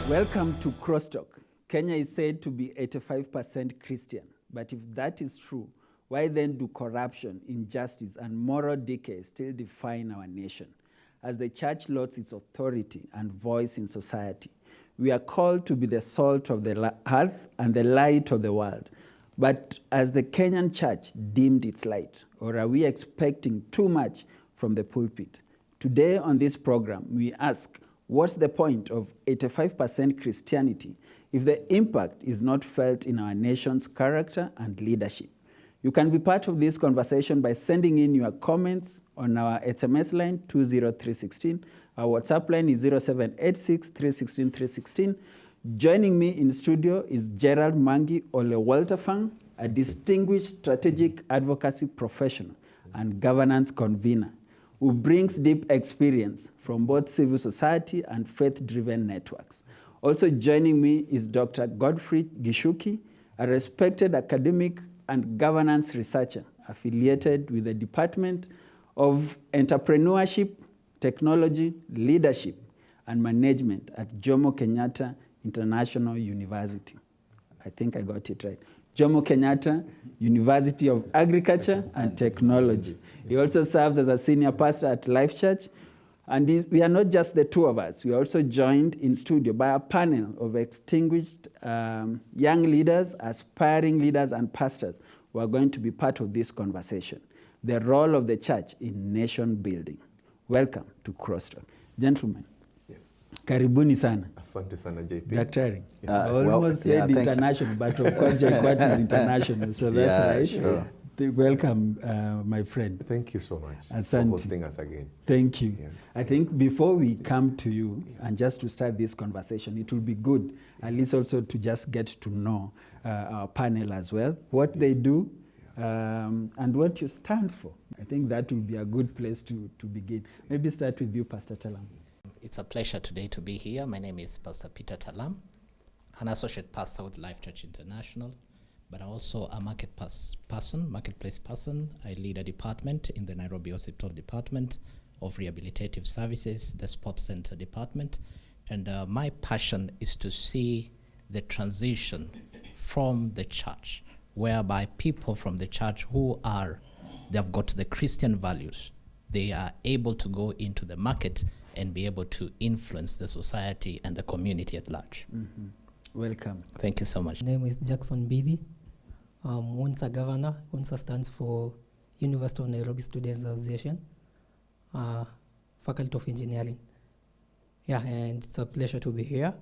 Welcome to Crosstalk. Kenya is said to be 85% Christian, but if that is true, why then do corruption, injustice, and moral decay still define our nation? As the church lords its authority and voice in society, we are called to be the salt of the earth and the light of the world. But as the Kenyan Church dimmed its light, or are we expecting too much from the pulpit? Today on this program, we ask, what's the point of 85% Christianity if the impact is not felt in our nation's character and leadership? You can be part of this conversation by sending in your comments on our SMS line 20316. Our WhatsApp line is 0786 316 316. Joining me in studio is Gerald Mangi Ole Walterfang, a distinguished strategic advocacy professional and governance convener who brings deep experience from both civil society and faith-driven networks. Also joining me is Dr. Godfrey Gichuki, a respected academic and governance researcher affiliated with the Department of Entrepreneurship, Technology, Leadership, and Management at Jomo Kenyatta International University. I think I got it right. Jomo Kenyatta University of Agriculture and Technology. He also serves as a senior pastor at Life Church. And we are not just the two of us. We are also joined in studio by a panel of distinguished young leaders, aspiring leaders, and pastors who are going to be part of this conversation. The role of the church in nation building. Welcome to Crosstalk. Gentlemen. Yes. Karibuni sana. Asante sana, JP. Daktari. I almost said international, but of course JKUAT is international, so that's right. Sure. Welcome, my friend. Thank you so much Asante. for hosting us again. Thank you. Yeah. I think before we come to you, and just to start this conversation, it will be good, at least also to just get to know our panel as well, what they do, and what you stand for. I think that will be a good place to begin. Maybe start with you, Pastor Talam. It's a pleasure today to be here. My name is Pastor Peter Talam, an associate pastor with Life Church International, but also a marketplace person. I lead a department in the Nairobi Hospital Department of Rehabilitative Services, the Sports Center Department, and my passion is to see the transition from the church, whereby people from the church they've got the Christian values, they are able to go into the market and be able to influence the society and the community at large. Mm-hmm. Welcome. Thank you so much. My name is Jackson Bidi. UNSA governor. UNSA stands for University of Nairobi Students Association, Faculty of Engineering. Yeah, and it's a pleasure to be here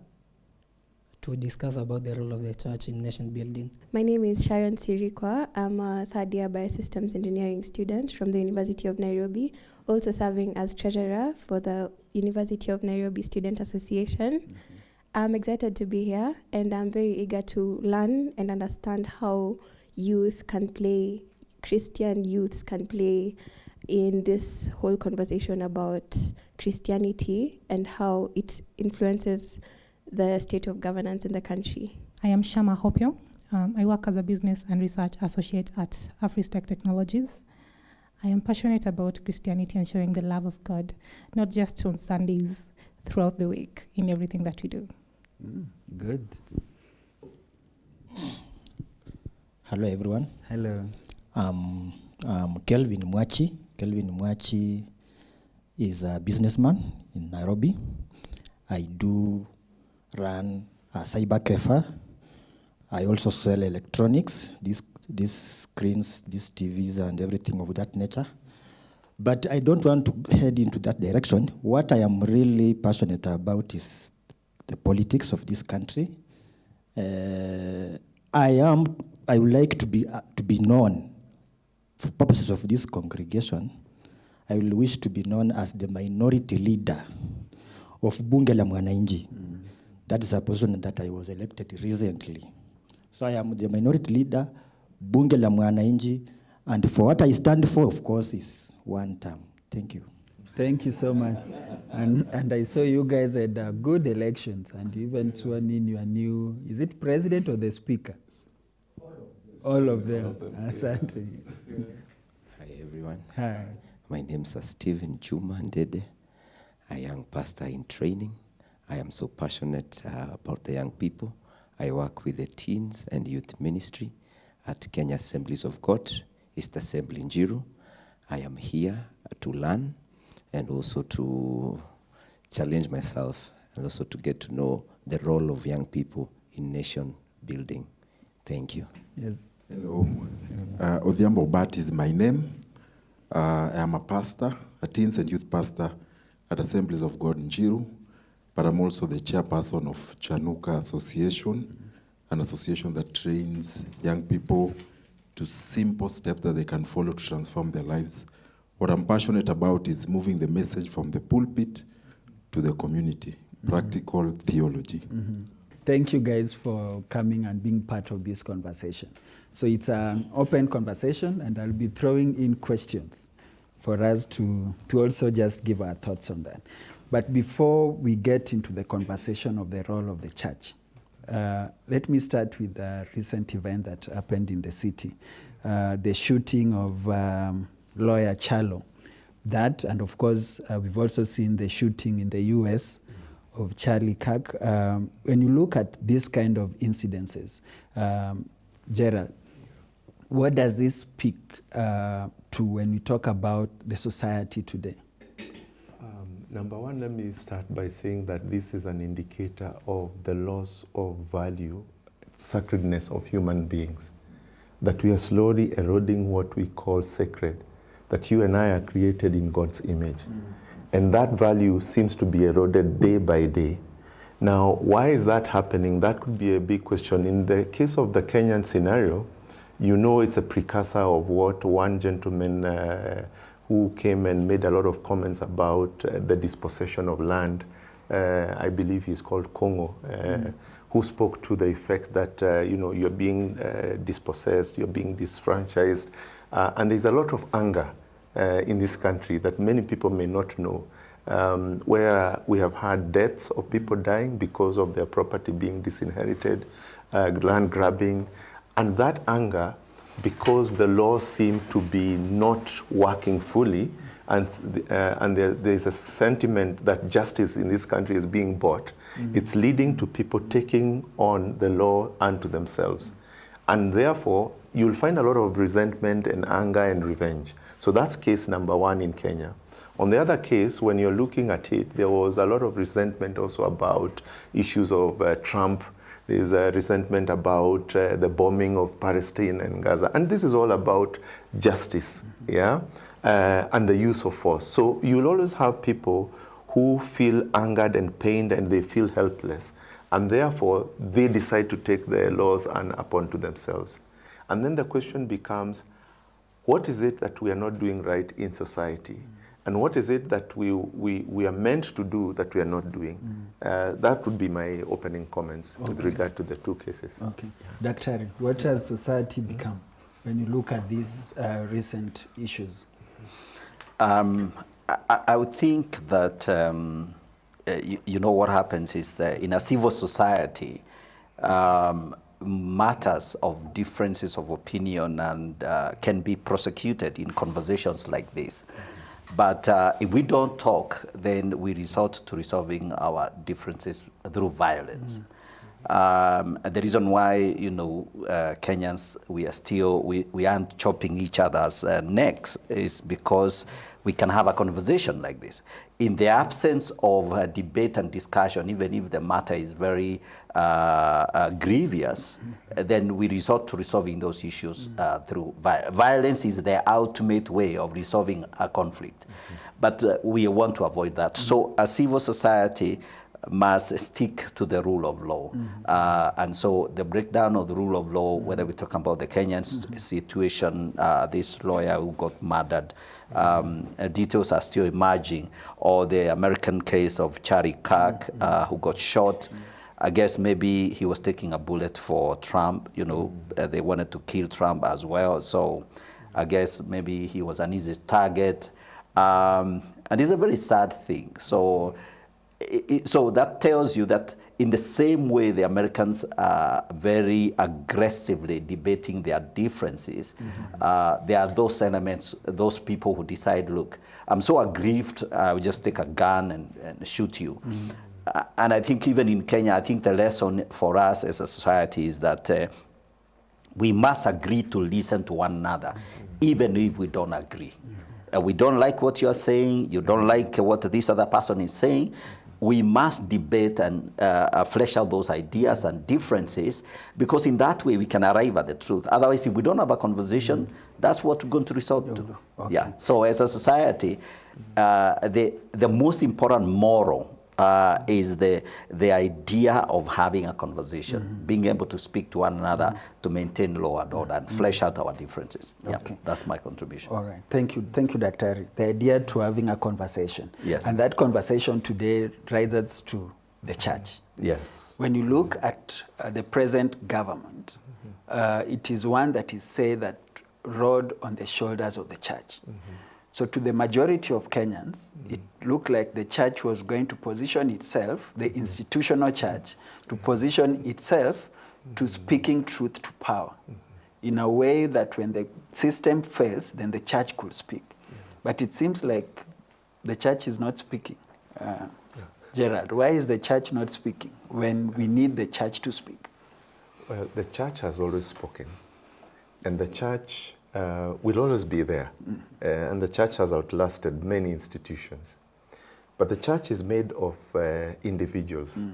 to discuss about the role of the church in nation building. My name is Sharon Sirikwa. I'm a third-year Biosystems Engineering student from the University of Nairobi, also serving as treasurer for the University of Nairobi Student Association. Mm-hmm. I'm excited to be here, and I'm very eager to learn and understand how Christian youths can play in this whole conversation about Christianity and how it influences the state of governance in the country. I am Shama Hopio. I work as a business and research associate at Afristech Technologies. I am passionate about Christianity and showing the love of God, not just on Sundays, throughout the week, in everything that we do. Good. Hello, everyone. Hello. I'm Kelvin Mwachi. Kelvin Mwachi is a businessman in Nairobi. I do run a cyber cafe. I also sell electronics, these screens, these TVs, and everything of that nature. But I don't want to head into that direction. What I am really passionate about is the politics of this country. I would like to be known, for purposes of this congregation, I will wish to be known as the minority leader of Bunge la Mwananchi. That is a position that I was elected recently. So I am the minority leader, Bunge la Mwananchi, and for what I stand for, of course, is one term. Thank you. Thank you so much. And I saw you guys had good elections, and you even sworn in your new, is it president or the speaker? All of them. Asante. Hi, everyone. Hi. My name is Stephen Juma Ndede, a young pastor in training, I am so passionate about the young people. I work with the teens and youth ministry at Kenya Assemblies of God, East Assembly in Njiru. I am here to learn and also to challenge myself and also to get to know the role of young people in nation building. Thank you. Yes. Hello. Odhiambo Bat is my name. I am a pastor, a teens and youth pastor at Assemblies of God in Njiru, but I'm also the chairperson of Chanuka Association, an association that trains young people to simple steps that they can follow to transform their lives. What I'm passionate about is moving the message from the pulpit to the community, practical theology. Thank you guys for coming and being part of this conversation. So it's an open conversation, and I'll be throwing in questions for us to also just give our thoughts on that. But before we get into the conversation of the role of the church, let me start with a recent event that happened in the city, the shooting of lawyer Charlo. That, and of course, we've also seen the shooting in the US of Charlie Kirk. When you look at this kind of incidences, Gerald, what does this speak to when we talk about the society today? Number one, let me start by saying that this is an indicator of the loss of value, sacredness of human beings, that we are slowly eroding what we call sacred, that you and I are created in God's image. And that value seems to be eroded day by day. Now, why is that happening? That could be a big question. In the case of the Kenyan scenario, you know it's a precursor of what one gentleman who came and made a lot of comments about the dispossession of land, I believe he's called Congo, who spoke to the effect that you're being dispossessed, you're being disfranchised, and there's a lot of anger in this country that many people may not know, where we have had deaths of people dying because of their property being disinherited, land grabbing, and that anger, because the laws seem to be not working fully, and there's a sentiment that justice in this country is being bought. It's leading to people taking on the law unto themselves. And therefore, you'll find a lot of resentment and anger and revenge. So that's case number one in Kenya. On the other case, when you're looking at it, there was a lot of resentment also about issues of Trump. There's a resentment about the bombing of Palestine and Gaza. And this is all about justice, and the use of force. So you'll always have people who feel angered and pained, and they feel helpless. And therefore, they decide to take their laws upon to themselves. And then the question becomes, what is it that we are not doing right in society? And what is it that we are meant to do that we are not doing? That would be my opening comments with regard to the two cases. Okay. Dr. What has society become when you look at these recent issues? I would think that, what happens is that in a civil society, matters of differences of opinion and can be prosecuted in conversations like this. But if we don't talk, then we resort to resolving our differences through violence. The reason why, Kenyans, we aren't chopping each other's necks is because we can have a conversation like this. In the absence of debate and discussion, even if the matter is very grievous, then we resort to resolving those issues through violence. Is the ultimate way of resolving a conflict. But we want to avoid that. So a civil society must stick to the rule of law. And so the breakdown of the rule of law, whether we talk about the Kenyan situation, this lawyer who got murdered, details are still emerging, or the American case of Charlie Kirk, who got shot. I guess maybe he was taking a bullet for Trump. They wanted to kill Trump as well. So I guess maybe he was an easy target. And it's a very sad thing. So that tells you that in the same way the Americans are very aggressively debating their differences, there are those sentiments, those people who decide, look, I'm so aggrieved, I will just take a gun and shoot you. And I think even in Kenya, I think the lesson for us as a society is that we must agree to listen to one another, even if we don't agree. We don't like what you're saying, you don't like what this other person is saying. We must debate and flesh out those ideas and differences, because in that way we can arrive at the truth. Otherwise, if we don't have a conversation, that's what we're going to resort to. Okay. Yeah. So as a society, the most important moral is the idea of having a conversation, being able to speak to one another to maintain law and order and flesh out our differences. Yeah, that's my contribution. All right, thank you, Dr. The idea to having a conversation. Yes. And that conversation today rises to the church. Yes. When you look at the present government, it is one that is said that rode on the shoulders of the church. So to the majority of Kenyans, it looked like the church was going to position itself, the institutional church, to position itself to speaking truth to power in a way that when the system fails, then the church could speak. But it seems like the church is not speaking. Gerald, why is the church not speaking when we need the church to speak? Well, the church has always spoken, and the church will always be there. And the church has outlasted many institutions. But the church is made of individuals.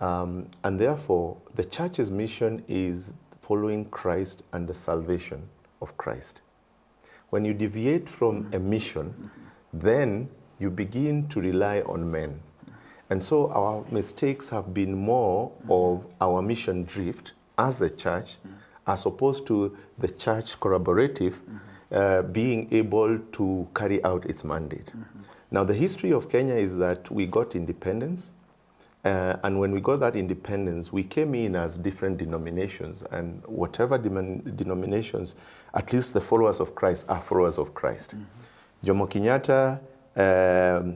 And therefore, the church's mission is following Christ and the salvation of Christ. When you deviate from a mission, then you begin to rely on men. And so our mistakes have been more of our mission drift as a church, as opposed to the church collaborative being able to carry out its mandate. Now, the history of Kenya is that we got independence, and when we got that independence, we came in as different denominations, and whatever denominations, at least the followers of Christ are followers of Christ. Jomo Kenyatta,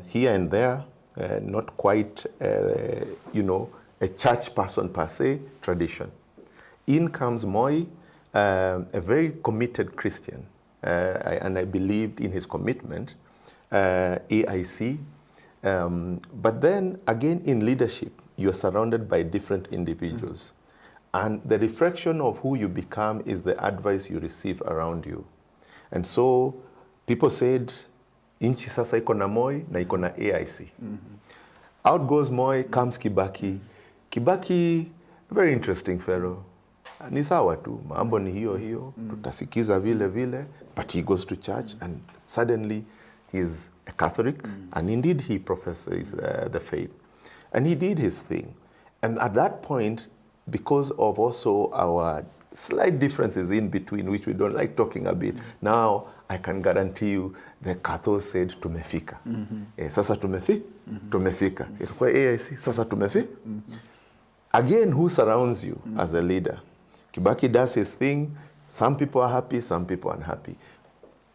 here and there, not quite, a church person per se, tradition. In comes Moi, a very committed Christian, and I believed in his commitment, AIC. But then again in leadership, you're surrounded by different individuals. And the reflection of who you become is the advice you receive around you. And so people said, inchi sasa iko na Moi na iko na AIC. Out goes Moi, comes Kibaki. Kibaki, very interesting fellow. Ni sawa tu, mambo ni hiyo, tutasikiza vile vile, but he goes to church and suddenly he's a Catholic, and indeed he professes the faith. And he did his thing. And at that point, because of also our slight differences in between, which we don't like talking a bit, now I can guarantee you the Catholics said tumefika. Sasa tumefika. Ilikuwa AIC, sasa Again, who surrounds you as a leader? Kibaki does his thing. Some people are happy, some people are unhappy.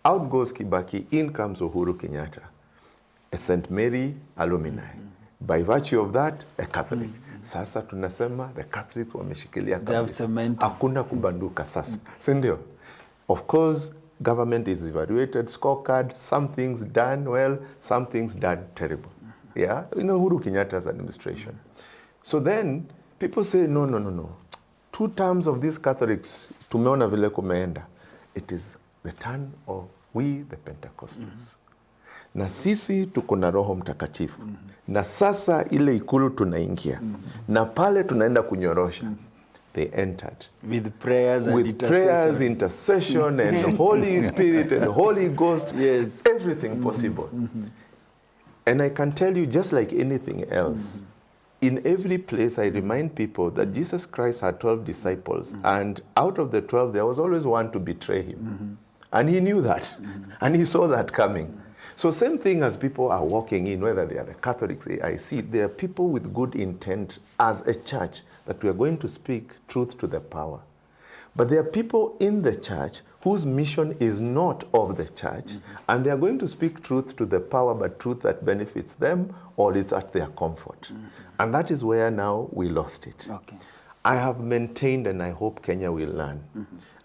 Out goes Kibaki, in comes Uhuru Kenyatta, a St. Mary alumni. By virtue of that, a Catholic. Sasa tunasema the Catholic wameshikilia kabisa. Hakuna kubanduka sasa. Sindio? Of course, government is evaluated, scorecard, some things done well, some things done terrible. Yeah? Uhuru Kenyatta's administration. So then, people say, no. 2 terms of these Catholics, tumeona vile kumeenda. It is the turn of we, the Pentecostals. Na sisi tuko na Roho Mtakatifu. Na sasa ile ikulu tunaingia. Na pale tunaenda kunyorosha. They entered. With prayers and intercession. With prayers, intercession, and the Holy Spirit and the Holy Ghost. Yes. Everything possible. And I can tell you, just like anything else, in every place, I remind people that Jesus Christ had 12 disciples, and out of the 12, there was always one to betray him. And he knew that, and he saw that coming. So same thing as people are walking in, whether they are the Catholics, AIC, there are people with good intent as a church that we are going to speak truth to the power. But there are people in the church whose mission is not of the church, and they are going to speak truth to the power, but truth that benefits them or it's at their comfort. And that is where now we lost it. Okay. I have maintained, and I hope Kenya will learn.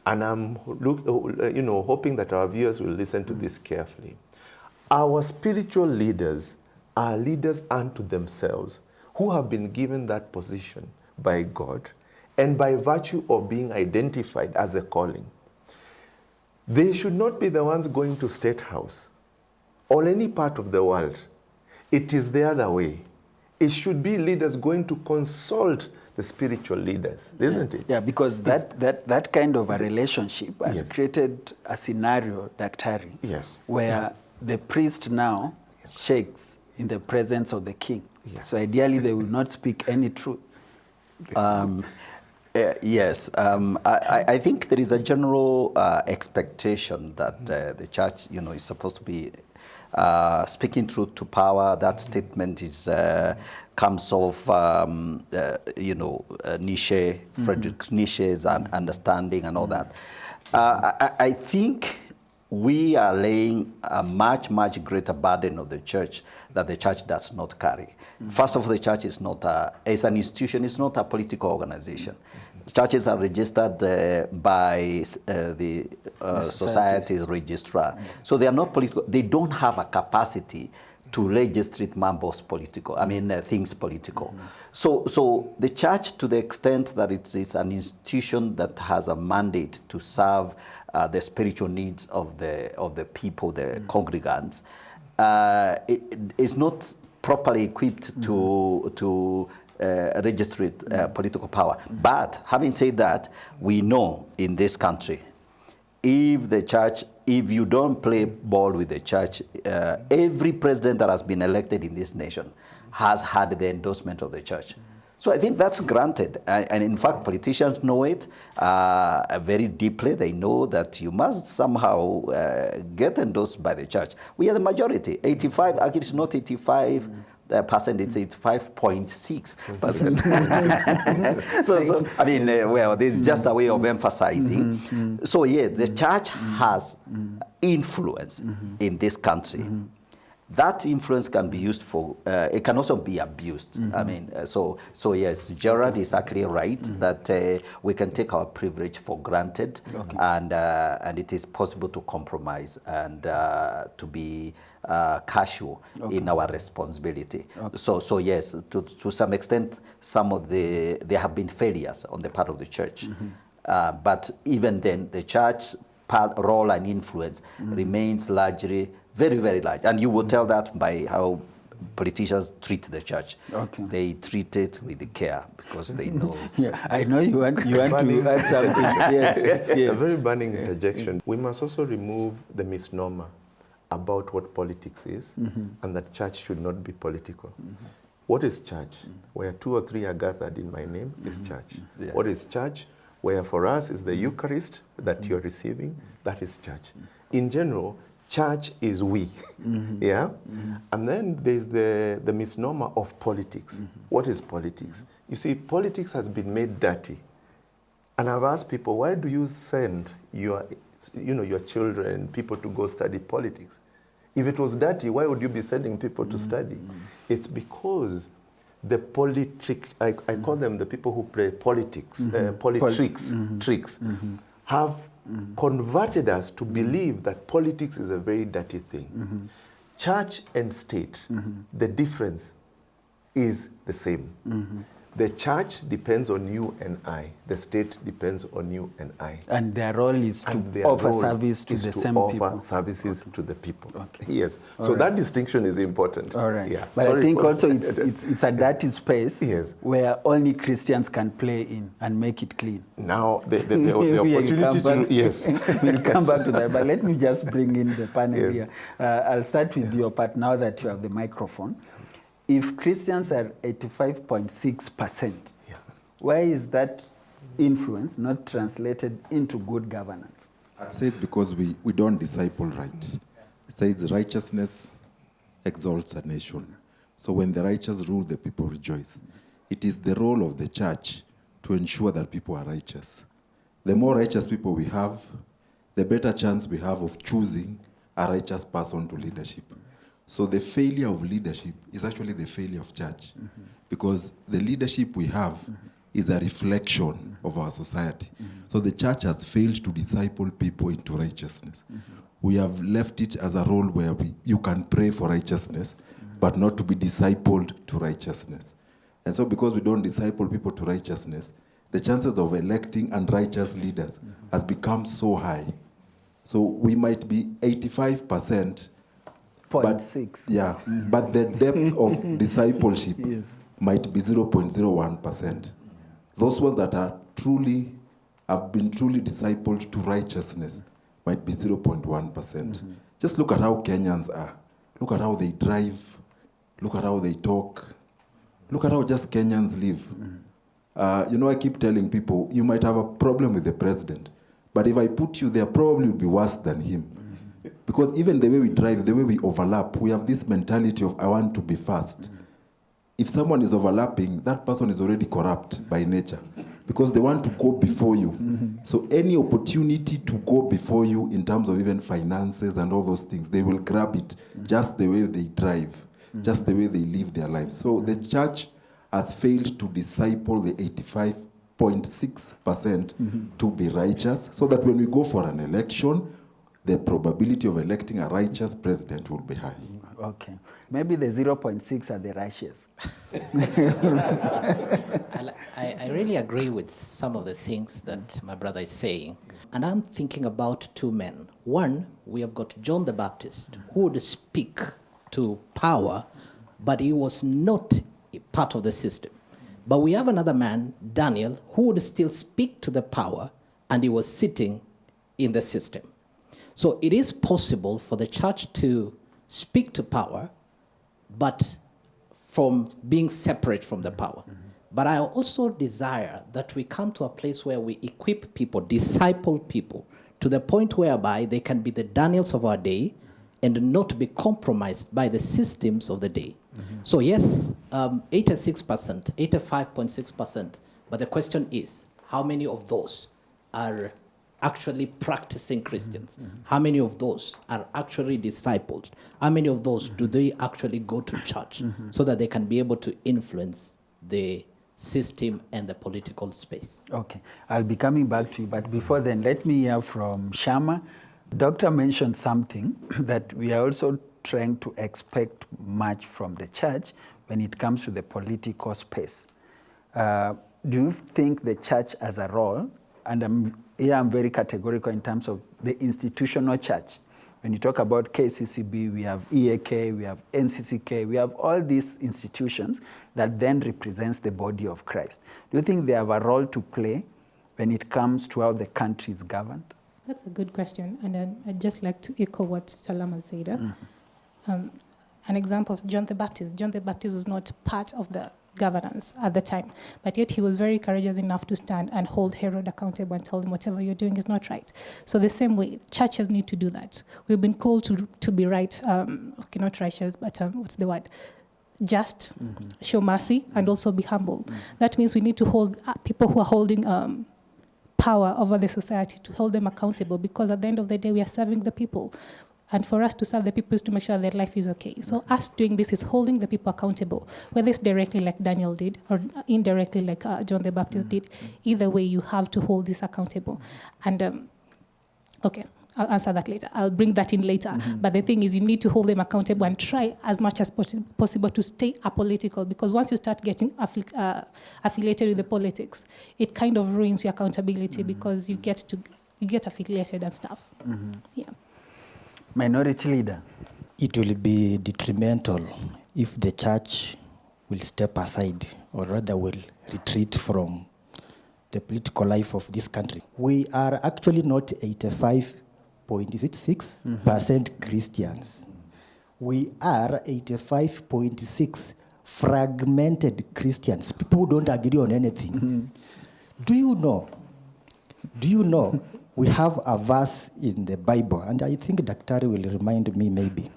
And I'm hoping that our viewers will listen to this carefully. Our spiritual leaders are leaders unto themselves who have been given that position by God, and by virtue of being identified as a calling, they should not be the ones going to State House or any part of the world. It is the other way. It should be leaders going to consult the spiritual leaders, isn't it? Yeah, because that kind of a relationship has Yes. created a scenario, Daktari, Yes. where the priest now shakes in the presence of the king. Yes. So ideally, they will not speak any truth. Yes, I think there is a general expectation that the church, is supposed to be speaking truth to power. That statement is comes off, Nietzsche, Friedrich Nietzsche's understanding and all that. I think we are laying a much, much greater burden on the church that the church does not carry. First of all, the church is not as an institution, it's not a political organization. Churches are registered by the society registrar. So they are not political. They don't have a capacity to legislate things political. So the church, to the extent that it is an institution that has a mandate to serve the spiritual needs of the people, the congregants, it is not properly equipped to register political power. But having said that, we know in this country, if you don't play ball with the church, every president that has been elected in this nation has had the endorsement of the church. So I think that's granted. And in fact, politicians know it very deeply. They know that you must somehow get endorsed by the church. We are the majority. 85, actually it's not 85%, it's 85.6%. So this is just a way of emphasizing. So yeah, the church has influence in this country. That influence can be used for, it can also be abused. So yes, Gerald is actually right that we can take our privilege for granted, and it is possible to compromise and to be casual in our responsibility. So yes, to some extent, there have been failures on the part of the church. But even then, the church role and influence remains largely very, very large. And you will tell that by how politicians treat the church. They treat it with care because they know. I know you want to add something. Yes. A very burning interjection. We must also remove the misnomer about what politics is and that church should not be political. What is church? Where 2 or 3 are gathered in my name is church. What is church? Where for us is the Eucharist that you're receiving, that is church. In general, church is we, And then there's the misnomer of politics. What is politics? You see, politics has been made dirty. And I've asked people, why do you send your children, people to go study politics? If it was dirty, why would you be sending people to study? It's because the I call them the people who play politics, tricks, have converted us to believe that politics is a very dirty thing. Church and state, the difference is the same. The church depends on you and I. The state depends on you and I. And their role is to offer service to the same people. Offer services to the people. Yes. So that distinction is important. All right. Yeah. But I think also it's a dirty space Yes. where only Christians can play in and make it clean. Now the opportunity to yes. We'll come back to that. But let me just bring in the panel here. I'll start with your part now that you have the microphone. If Christians are 85.6%, why is that influence not translated into good governance? I'd say it's because we don't disciple right. It says righteousness exalts a nation. So when the righteous rule, the people rejoice. It is the role of the church to ensure that people are righteous. The more righteous people we have, the better chance we have of choosing a righteous person to leadership. So the failure of leadership is actually the failure of church, because the leadership we have is a reflection of our society. So the church has failed to disciple people into righteousness. We have left it as a role where you can pray for righteousness, but not to be discipled to righteousness. And so because we don't disciple people to righteousness, the chances of electing unrighteous leaders has become so high. So we might be 85%. 0.6. Yeah, but the depth of discipleship might be 0.01%. Those ones that have been truly discipled to righteousness might be 0.1%. Just look at how Kenyans are. Look at how they drive. Look at how they talk. Look at how just Kenyans live. I keep telling people, you might have a problem with the president, but if I put you there, probably it would be worse than him. Because even the way we drive, the way we overlap, we have this mentality of, I want to be fast. If someone is overlapping, that person is already corrupt by nature because they want to go before you. So any opportunity to go before you in terms of even finances and all those things, they will grab it just the way they drive, just the way they live their lives. So the church has failed to disciple the 85.6% to be righteous so that when we go for an election, the probability of electing a righteous president will be high. Okay. Maybe the 0.6 are the righteous. I really agree with some of the things that my brother is saying. And I'm thinking about two men. One, we have got John the Baptist, who would speak to power, but he was not a part of the system. But we have another man, Daniel, who would still speak to the power, and he was sitting in the system. So it is possible for the church to speak to power, but from being separate from the power. But I also desire that we come to a place where we equip people, disciple people, to the point whereby they can be the Daniels of our day and not be compromised by the systems of the day. So yes, 86%, 85.6%, but the question is, how many of those are actually practicing Christians? How many of those are actually discipled? How many of those do they actually go to church so that they can be able to influence the system and the political space? Okay, I'll be coming back to you, but before then, let me hear from Shama. Doctor mentioned something that we are also trying to expect much from the church when it comes to the political space. Do you think the church as a role, and I'm very categorical in terms of the institutional church. When you talk about KCCB, we have EAK, we have NCCK, we have all these institutions that then represents the body of Christ. Do you think they have a role to play when it comes to how the country is governed? That's a good question, and I'd just like to echo what Salama said. An example of John the Baptist. John the Baptist was not part of the governance at the time, but yet he was very courageous enough to stand and hold Herod accountable and tell him whatever you're doing is not right. So the same way, churches need to do that. We've been called to be right, not righteous, but what's the word? Just, show mercy, and also be humble. That means we need to hold people who are holding power over the society, to hold them accountable, because at the end of the day, we are serving the people. And for us to serve the people is to make sure their life is okay. So us doing this is holding the people accountable, whether it's directly like Daniel did or indirectly like John the Baptist did. Either way, you have to hold this accountable. And okay, I'll answer that later. I'll bring that in later. But the thing is, you need to hold them accountable and try as much as possible to stay apolitical, because once you start getting affiliated with the politics, it kind of ruins your accountability because you get affiliated and stuff. Yeah. Minority leader. It will be detrimental if the church will step aside, or rather will retreat from the political life of this country. We are actually not 85.6% Christians. We are 85.6 fragmented Christians, people who don't agree on anything. Do you know we have a verse in the Bible, and I think Dr. will remind me maybe,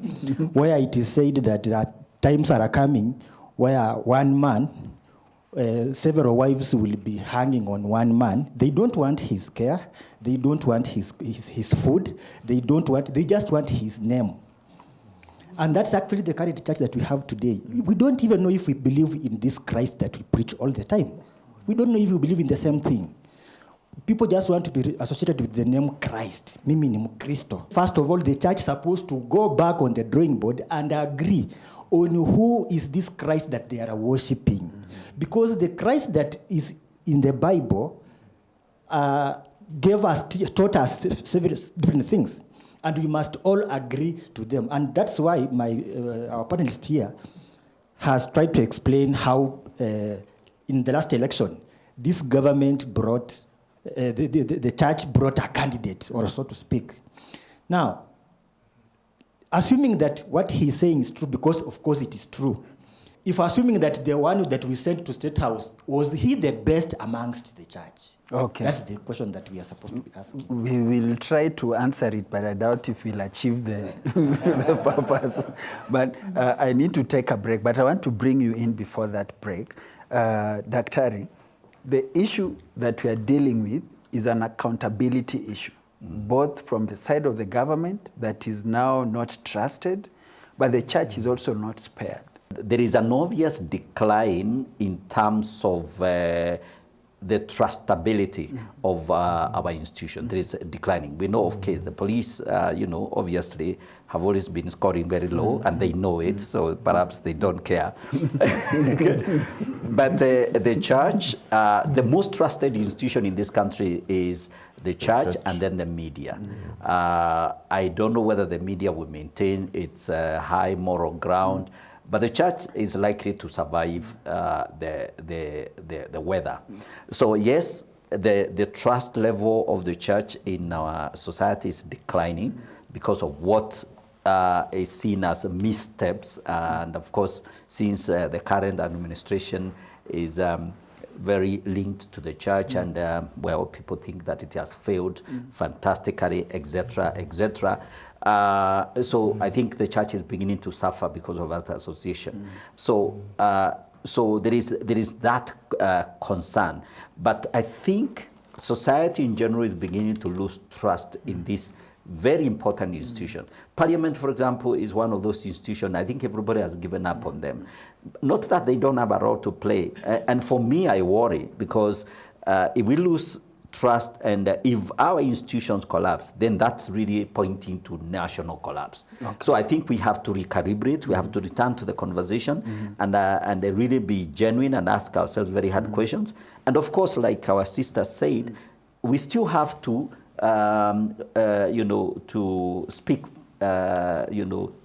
where it is said that times are coming where one man, several wives will be hanging on one man. They don't want his care. They don't want his food. They just want his name. And that's actually the current church that we have today. We don't even know if we believe in this Christ that we preach all the time. We don't know if we believe in the same thing. People just want to be associated with the name Christ. Mimi ni Mkristo. First of all, the church is supposed to go back on the drawing board and agree on who is this Christ that they are worshipping. Because the Christ that is in the Bible taught us several different things, and we must all agree to them. And that's why our panelist here has tried to explain how in the last election, this government brought, the church brought a candidate, or so to speak. Now, assuming that what he's saying is true, because of course it is true, if assuming that the one that we sent to State House, was he the best amongst the church? Okay. That's the question that we are supposed to be asking. We will try to answer it, but I doubt if we'll achieve the, the purpose. But I need to take a break, but I want to bring you in before that break. Daktari, the issue that we are dealing with is an accountability issue, both from the side of the government that is now not trusted, but the church is also not spared. There is an obvious decline in terms of the trustability of our institution. There is a declining. We know, okay, the police, obviously have always been scoring very low, and they know it, so perhaps they don't care. But the church, the most trusted institution in this country is the church and then the media. I don't know whether the media will maintain its high moral ground, but the church is likely to survive the weather. So yes, the trust level of the church in our society is declining because of what is seen as missteps. And of course, since the current administration is very linked to the church, and well, people think that it has failed fantastically, etc., etc. So I think the church is beginning to suffer because of that association. So there is that concern. But I think society in general is beginning to lose trust in this very important institution. Parliament, for example, is one of those institutions. I think everybody has given up on them. Not that they don't have a role to play. And for me, I worry, because if we lose trust, and if our institutions collapse, then that's really pointing to national collapse. Okay. So I think we have to recalibrate, we have to return to the conversation, and really be genuine and ask ourselves very hard questions. And of course, like our sister said, we still have to, to speak,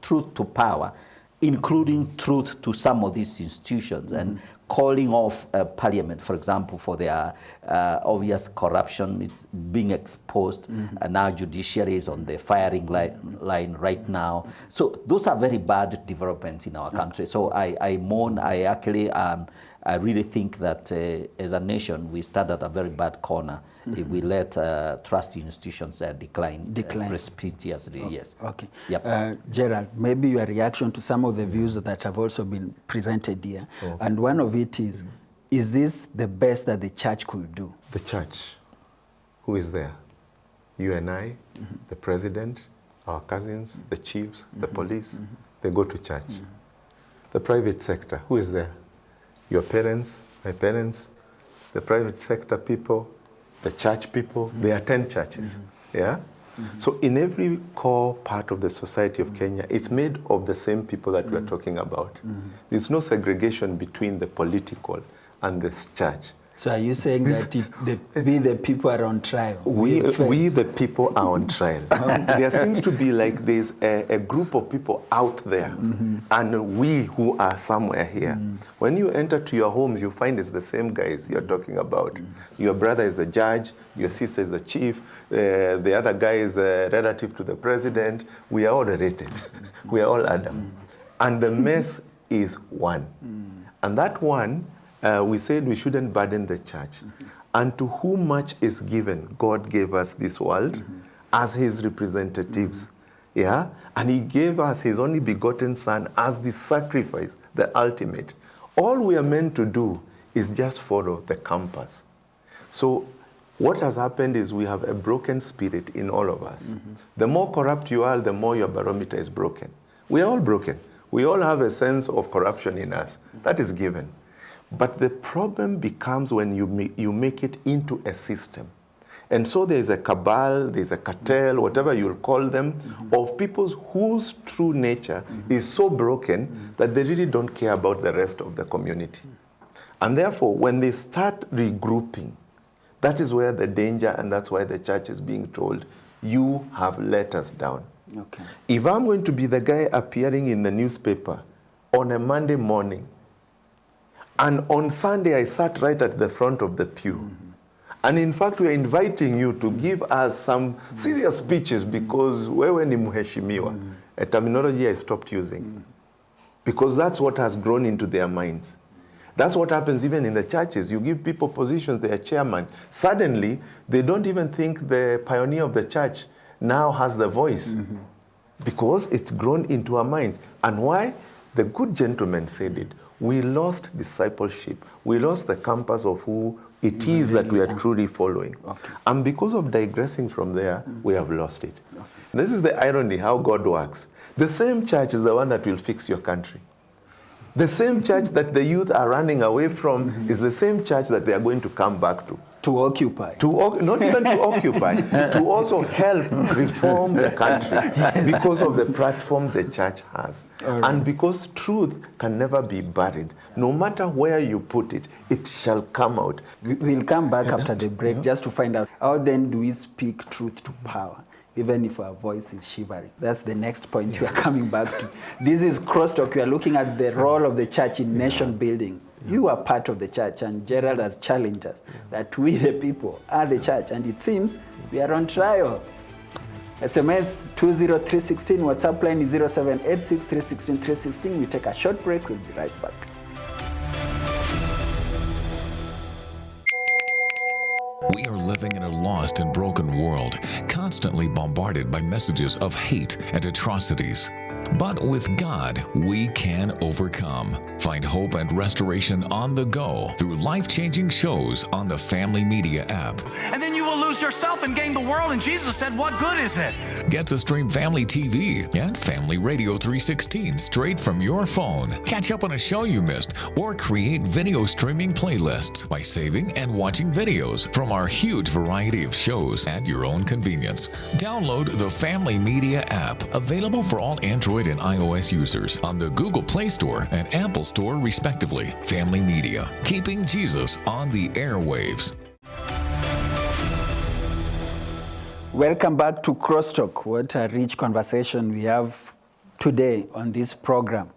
truth to power, including truth to some of these institutions, and calling off Parliament, for example, for their obvious corruption. It's being exposed, and now judiciary is on the firing line right now. So those are very bad developments in our country. So I mourn, I really think that as a nation, we stand at a very bad corner if we let trust in institutions decline precipitously. Yes. Okay. Yep. Gerald, maybe your reaction to some of the views that have also been presented here. And one of it is this the best that the church could do? The church, who is there? You and I, the president, our cousins, the chiefs, the police, they go to church. The private sector, who is there? Your parents, my parents, the private sector people, the church people, they attend churches. Yeah? So in every core part of the society of Kenya, it's made of the same people that we're talking about. There's no segregation between the political and the church. So are you saying that we the people are on trial? We the people are on trial. There seems to be like there's a group of people out there, and we who are somewhere here. When you enter to your homes, you find it's the same guys you're talking about. Your brother is the judge, your sister is the chief, the other guy is a relative to the president. We are all related. We are all Adam. And the mess is one. And that one, we said we shouldn't burden the church. And to whom much is given, God gave us this world as his representatives. Yeah? And he gave us his only begotten son as the sacrifice, the ultimate. All we are meant to do is just follow the compass. So what has happened is we have a broken spirit in all of us. The more corrupt you are, the more your barometer is broken. We are all broken. We all have a sense of corruption in us. That is given. But the problem becomes when you make it into a system. And so there's a cabal, there's a cartel, whatever you'll call them, of people whose true nature is so broken that they really don't care about the rest of the community. And therefore, when they start regrouping, that is where the danger, and that's why the church is being told, you have let us down. Okay. If I'm going to be the guy appearing in the newspaper on a Monday morning, and on Sunday I sat right at the front of the pew, and in fact we're inviting you to give us some serious speeches because wewe ni mheshimiwa, a terminology I stopped using, because that's what has grown into their minds. That's what happens even in the churches. You give people positions, they are chairman. Suddenly, they don't even think the pioneer of the church now has the voice because it's grown into our minds. And why? The good gentleman said it. We lost discipleship. We lost the compass of who it is that we are truly following. Okay. And because of digressing from there, we have lost it. Okay. This is the irony, how God works. The same church is the one that will fix your country. The same church that the youth are running away from is the same church that they are going to come back to. To occupy. Not even to occupy, to also help reform the country because of the platform the church has. Right. And because truth can never be buried. No matter where you put it, it shall come out. We'll come back after the break just to find out how then do we speak truth to power, even if our voice is shivering. That's the next point we are coming back to. This is Crosstalk. We are looking at the role of the church in nation building. You are part of the church, and Gerald has challenged us that we, the people, are the church, and it seems we are on trial. SMS 20316, WhatsApp line is 0786 316 316. We take a short break. We'll be right back. We are living in a lost and broken world, constantly bombarded by messages of hate and atrocities. But with God, we can overcome. Find hope and restoration on the go through life-changing shows on the Family Media app. And then you will lose yourself and gain the world. And Jesus said, what good is it? Get to stream Family TV and Family Radio 316 straight from your phone. Catch up on a show you missed or create video streaming playlists by saving and watching videos from our huge variety of shows at your own convenience. Download the Family Media app, available for all Android and iOS users on the Google Play Store and Apple Store respectively. Family Media, keeping Jesus on the airwaves. Welcome back to Crosstalk. What a rich conversation we have today on this program.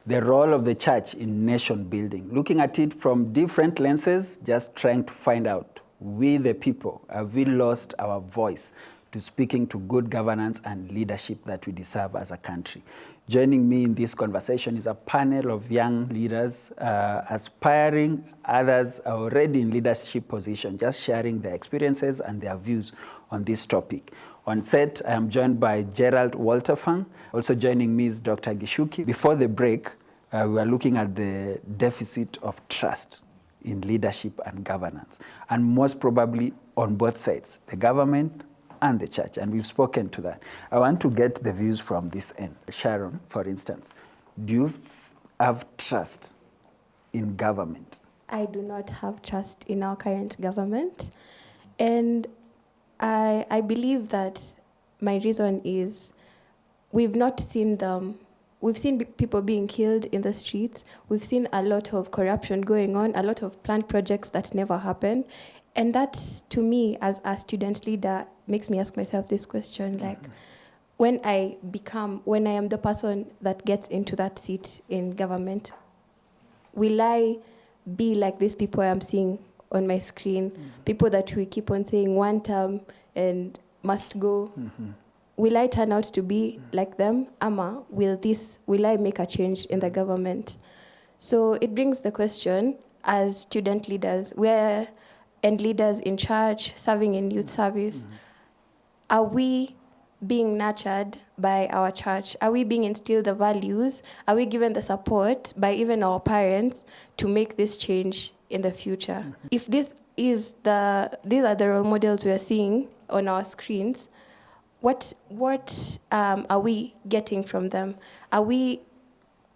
The role of the church in nation building. Looking at it from different lenses, just trying to find out, we the people, have we lost our voice to speaking to good governance and leadership that we deserve as a country? Joining me in this conversation is a panel of young leaders, aspiring, others are already in leadership position, just sharing their experiences and their views on this topic. On set, I am joined by Gerald Walterfang. Also joining me is Dr. Gichuki. Before the break, we were looking at the deficit of trust in leadership and governance, and most probably on both sides, the government and the church, and we've spoken to that. I want to get the views from this end. Sharon, for instance, do you have trust in government? I do not have trust in our current government, and I believe that my reason is we've not seen them. We've seen people being killed in the streets. We've seen a lot of corruption going on, a lot of planned projects that never happen. And that, to me, as a student leader, makes me ask myself this question, like, when I am the person that gets into that seat in government, will I be like these people I'm seeing on my screen, people that we keep on saying one term and must go? Will I turn out to be like them? Ama, will I make a change in the government? So it brings the question, as student leaders, and leaders in church, serving in youth service, are we being nurtured by our church? Are we being instilled the values? Are we given the support by even our parents to make this change in the future? If these are the role models we are seeing on our screens, what are we getting from them? Are we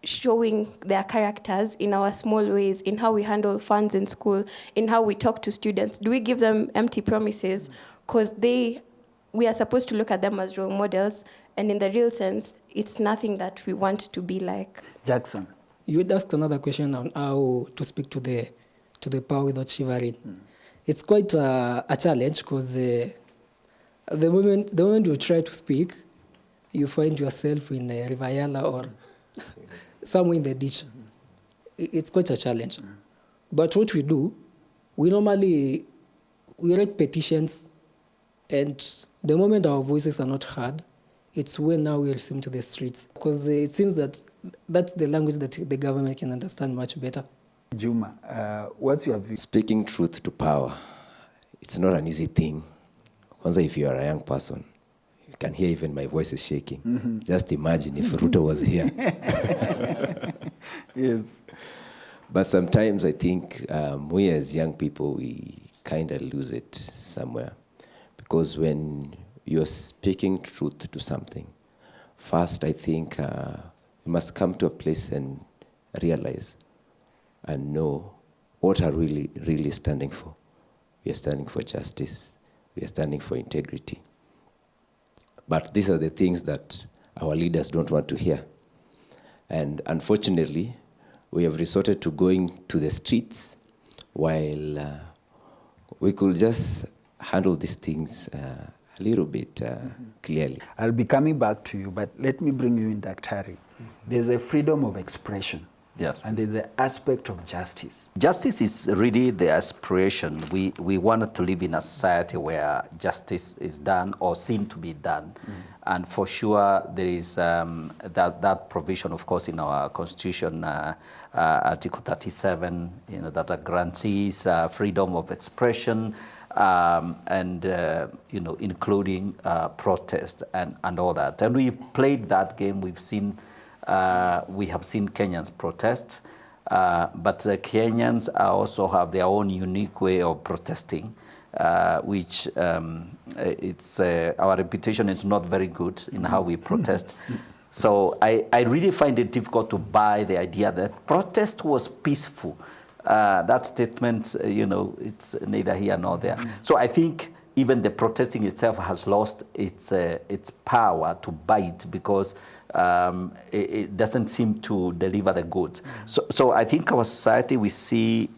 showing their characters in our small ways, in how we handle funds in school, in how we talk to students? Do we give them empty promises? Because we are supposed to look at them as role models, and in the real sense, it's nothing that we want to be like. Jackson. You would ask another question on how to speak to the power without shivering. It's quite a challenge, because the moment you try to speak, you find yourself in a Rivayala or somewhere in the ditch. It's quite a challenge. But what we do, we write petitions, and the moment our voices are not heard, it's when now we resume to the streets. Because it seems that that's the language that the government can understand much better. Juma, what's your view? Speaking truth to power, it's not an easy thing. Kwanza, if you are a young person, you can hear even my voice is shaking. Just imagine if Ruto was here. Yes. But sometimes I think we as young people, we kind of lose it somewhere. Because when you're speaking truth to something, first I think you must come to a place and realize and know what are really standing for. We are standing for justice. We are standing for integrity. But these are the things that our leaders don't want to hear. And unfortunately, we have resorted to going to the streets while we could just handle these things a little bit clearly. I'll be coming back to you, but let me bring you in, Dr. Harry. There's a freedom of expression. Yes. And there's the aspect of justice. Justice is really the aspiration. We want to live in a society where justice is done or seen to be done. And for sure, there is that provision, of course, in our Constitution, Article 37, that guarantees freedom of expression, and including protest and all that. And we've played that game. We have seen Kenyans protest, but the Kenyans also have their own unique way of protesting, which our reputation is not very good in how we protest. So I really find it difficult to buy the idea that protest was peaceful. That statement, it's neither here nor there. So I think even the protesting itself has lost its power to bite, because it doesn't seem to deliver the goods. So I think our society, we see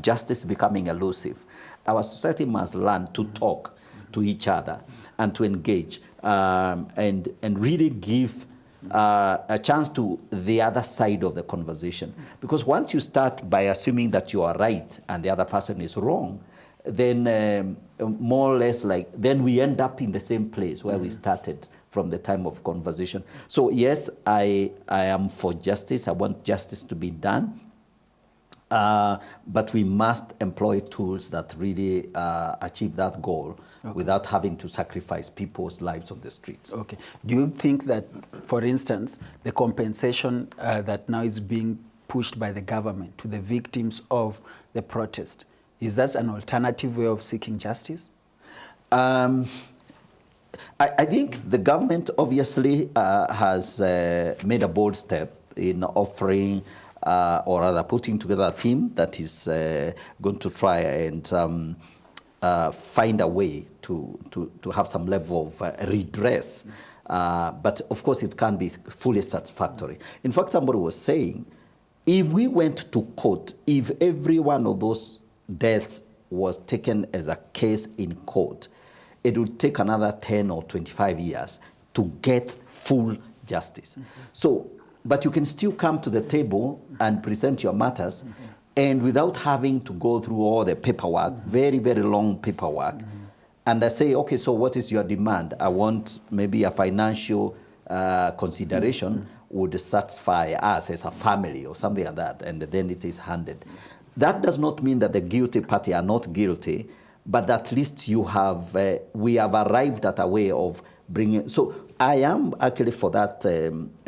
justice becoming elusive. Our society must learn to talk to each other and to engage and really give a chance to the other side of the conversation. Because once you start by assuming that you are right and the other person is wrong, then more or less then we end up in the same place where we started from the time of conversation. So yes, I am for justice. I want justice to be done. But we must employ tools that really achieve that goal without having to sacrifice people's lives on the streets. Okay. Do you think that, for instance, the compensation that now is being pushed by the government to the victims of the protest, is that an alternative way of seeking justice? I think the government obviously has made a bold step in offering or rather putting together a team that is going to try and find a way to have some level of redress. But of course, it can't be fully satisfactory. In fact, somebody was saying, if we went to court, if every one of those deaths was taken as a case in court, it would take another 10 or 25 years to get full justice. So, but you can still come to the table and present your matters, and without having to go through all the paperwork, very, very long paperwork, and I say, okay, so what is your demand? I want maybe a financial consideration would satisfy us as a family or something like that, and then it is handed. That does not mean that the guilty party are not guilty, but at least you have, we have arrived at a way of bringing, so I am actually for that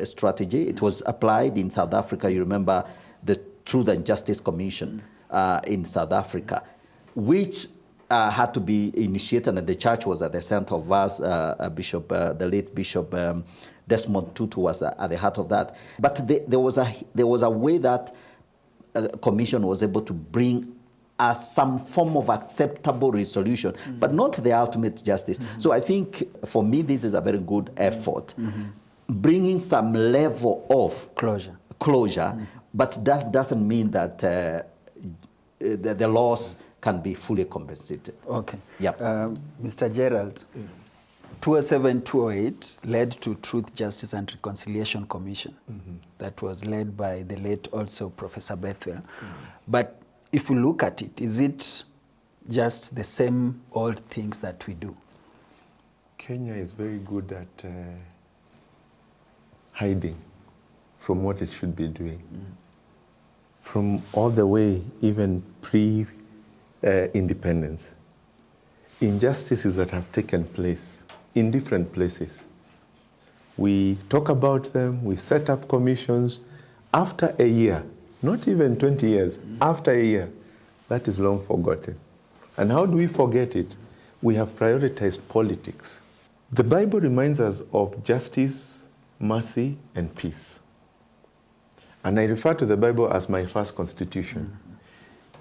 strategy. It was applied in South Africa. You remember the Truth and Justice Commission in South Africa, which had to be initiated, and the church was at the center of us, the late Bishop Desmond Tutu was at the heart of that. But there was a way that commission was able to bring some form of acceptable resolution, but not the ultimate justice. So I think for me, this is a very good effort, bringing some level of closure, but that doesn't mean that the loss can be fully compensated. Okay. Yep. Mr. Gerald, 207-208 led to Truth, Justice and Reconciliation Commission. That was led by the late also Professor Bethwell. But if we look at it, is it just the same old things that we do? Kenya is very good at hiding from what it should be doing. From all the way, even pre-independence. Injustices that have taken place in different places. We talk about them, we set up commissions. After a year, not even 20 years, after a year, that is long forgotten. And how do we forget it? We have prioritized politics. The Bible reminds us of justice, mercy, and peace. And I refer to the Bible as my first constitution.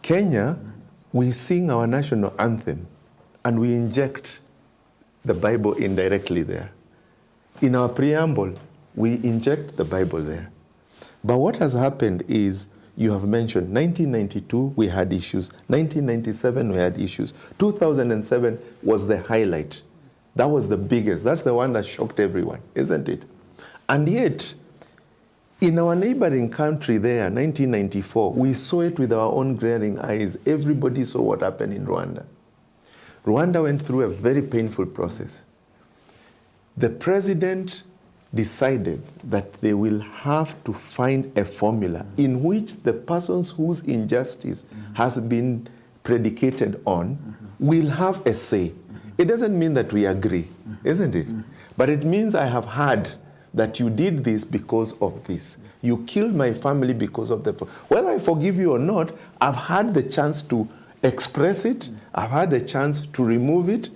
Kenya, we sing our national anthem, and we inject the Bible indirectly there. In our preamble, we inject the Bible there. But what has happened is, you have mentioned 1992, we had issues. 1997, we had issues. 2007 was the highlight. That was the biggest. That's the one that shocked everyone, isn't it? And yet, in our neighboring country there, 1994, we saw it with our own glaring eyes. Everybody saw what happened in Rwanda. Rwanda went through a very painful process. The president decided that they will have to find a formula in which the persons whose injustice has been predicated on will have a say. It doesn't mean that we agree, isn't it? But it means I have heard that you did this because of this. You killed my family because of the... Whether I forgive you or not, I've had the chance to express it, I've had the chance to remove it,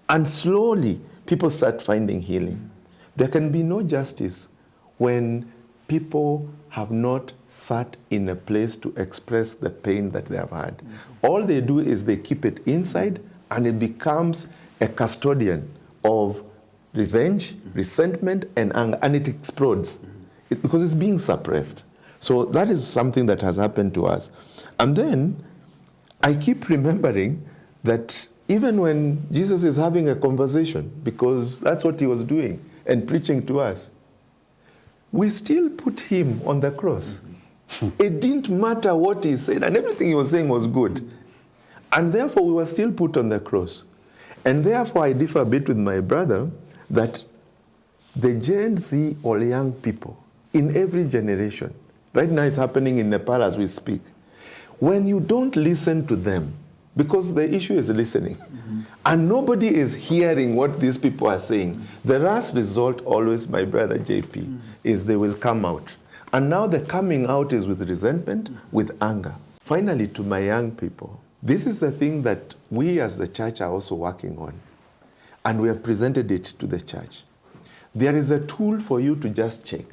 and slowly people start finding healing. There can be no justice when people have not sat in a place to express the pain that they have had. All they do is they keep it inside, and it becomes a custodian of revenge, resentment, and anger, and it explodes because it's being suppressed. So that is something that has happened to us. And then I keep remembering that even when Jesus is having a conversation, because that's what he was doing and preaching to us, we still put him on the cross. It didn't matter what he said, and everything he was saying was good. And therefore, we were still put on the cross. And therefore, I differ a bit with my brother that the Gen Z or young people in every generation, right now it's happening in Nepal as we speak, when you don't listen to them, because the issue is listening, and nobody is hearing what these people are saying, the last result always, my brother JP, is they will come out. And now the coming out is with resentment, with anger. Finally, to my young people, this is the thing that we as the church are also working on, and we have presented it to the church. There is a tool for you to just check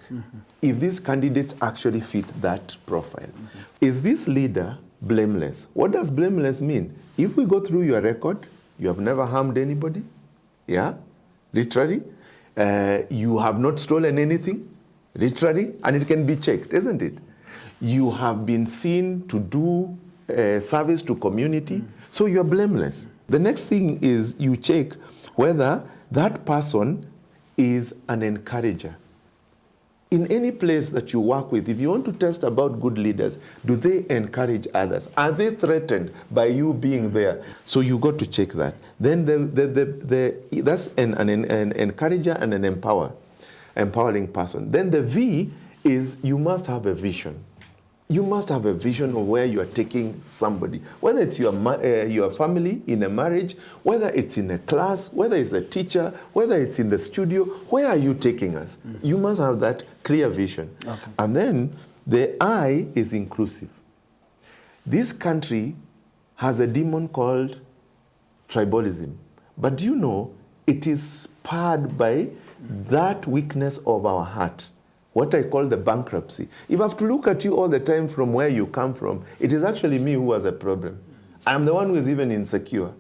if these candidates actually fit that profile. Is this leader blameless? What does blameless mean? If we go through your record, you have never harmed anybody, yeah, literally. You have not stolen anything, literally, and it can be checked, isn't it? You have been seen to do service to community, so you're blameless. The next thing is you check whether that person is an encourager. In any place that you work with, if you want to test about good leaders, do they encourage others? Are they threatened by you being there? So you got to check that. Then that's an encourager and an empowering person. Then the V is you must have a vision. You must have a vision of where you are taking somebody, whether it's your family in a marriage, whether it's in a class, whether it's a teacher, whether it's in the studio. Where are you taking us? You must have that clear vision. Okay. And then the I is inclusive. This country has a demon called tribalism. But do you know, it is spurred by that weakness of our heart, what I call the bankruptcy. If I have to look at you all the time from where you come from, it is actually me who has a problem. I'm the one who is even insecure.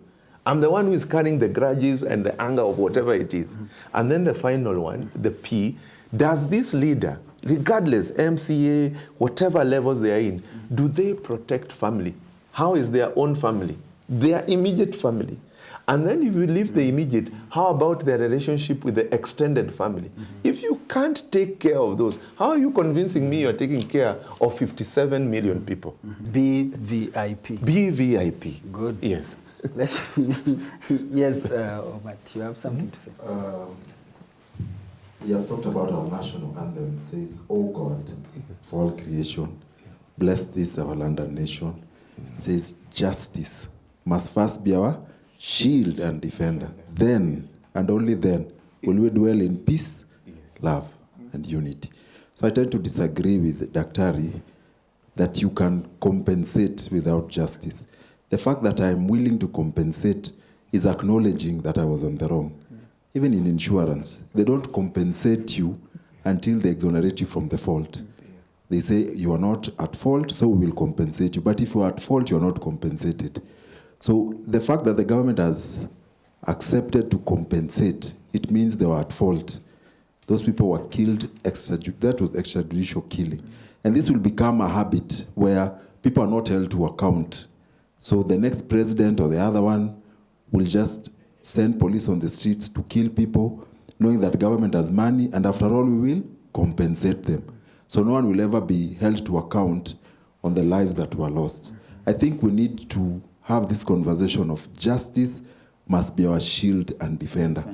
I'm the one who is carrying the grudges and the anger of whatever it is. And then the final one, the P, does this leader, regardless, MCA, whatever levels they are in, do they protect family? How is their own family? Their immediate family. And then if you leave the immediate, how about their relationship with the extended family? If you can't take care of those, how are you convincing me you're taking care of 57 million people? BVIP. BVIP. Good. Yes. Yes, Obat, you have something to say. He has talked about our national anthem. Says, "Oh God, for all creation, bless this our land and nation." Says, "Justice must first be our shield and defender. Then, and only then, will we dwell in peace, love, and unity." So I tend to disagree with Daktari that you can compensate without justice. The fact that I'm willing to compensate is acknowledging that I was on the wrong. Even in insurance, they don't compensate you until they exonerate you from the fault. They say you are not at fault, so we will compensate you. But if you are at fault, you are not compensated. So the fact that the government has accepted to compensate, it means they were at fault. Those people were killed, that was extrajudicial killing. And this will become a habit where people are not held to account. So the next president or the other one will just send police on the streets to kill people, knowing that government has money, and after all, we will compensate them. So no one will ever be held to account on the lives that were lost. I think we need to have this conversation of justice must be our shield and defender.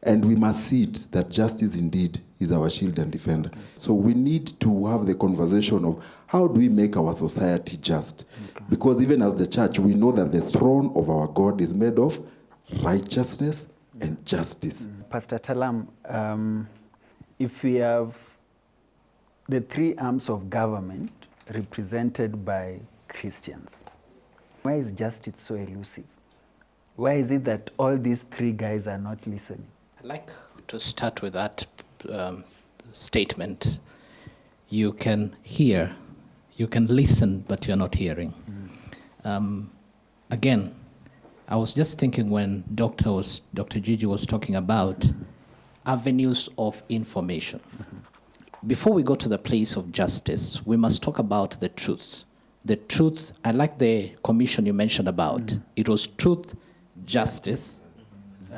And we must see it that justice indeed is our shield and defender. So we need to have the conversation of how do we make our society just? Because even as the church, we know that the throne of our God is made of righteousness and justice. Pastor Talam, if we have the three arms of government represented by Christians, why is justice so elusive? Why is it that all these three guys are not listening? I'd like to start with that statement. You can hear, you can listen, but you're not hearing. Again, I was just thinking when Dr. Gigi was talking about avenues of information. Before we go to the place of justice, we must talk about the truth. The truth, I like the commission you mentioned about. It was truth, justice,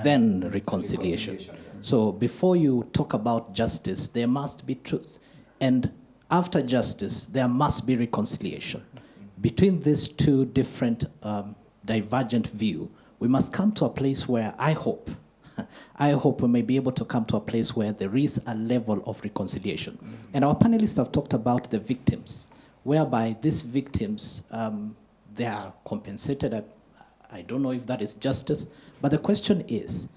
then reconciliation. So before you talk about justice, there must be truth. And after justice, there must be reconciliation. Between these two different divergent views, we must come to a place where I hope we may be able to come to a place where there is a level of reconciliation. And our panelists have talked about the victims, whereby these victims, they are compensated. I don't know if that is justice, but the question is,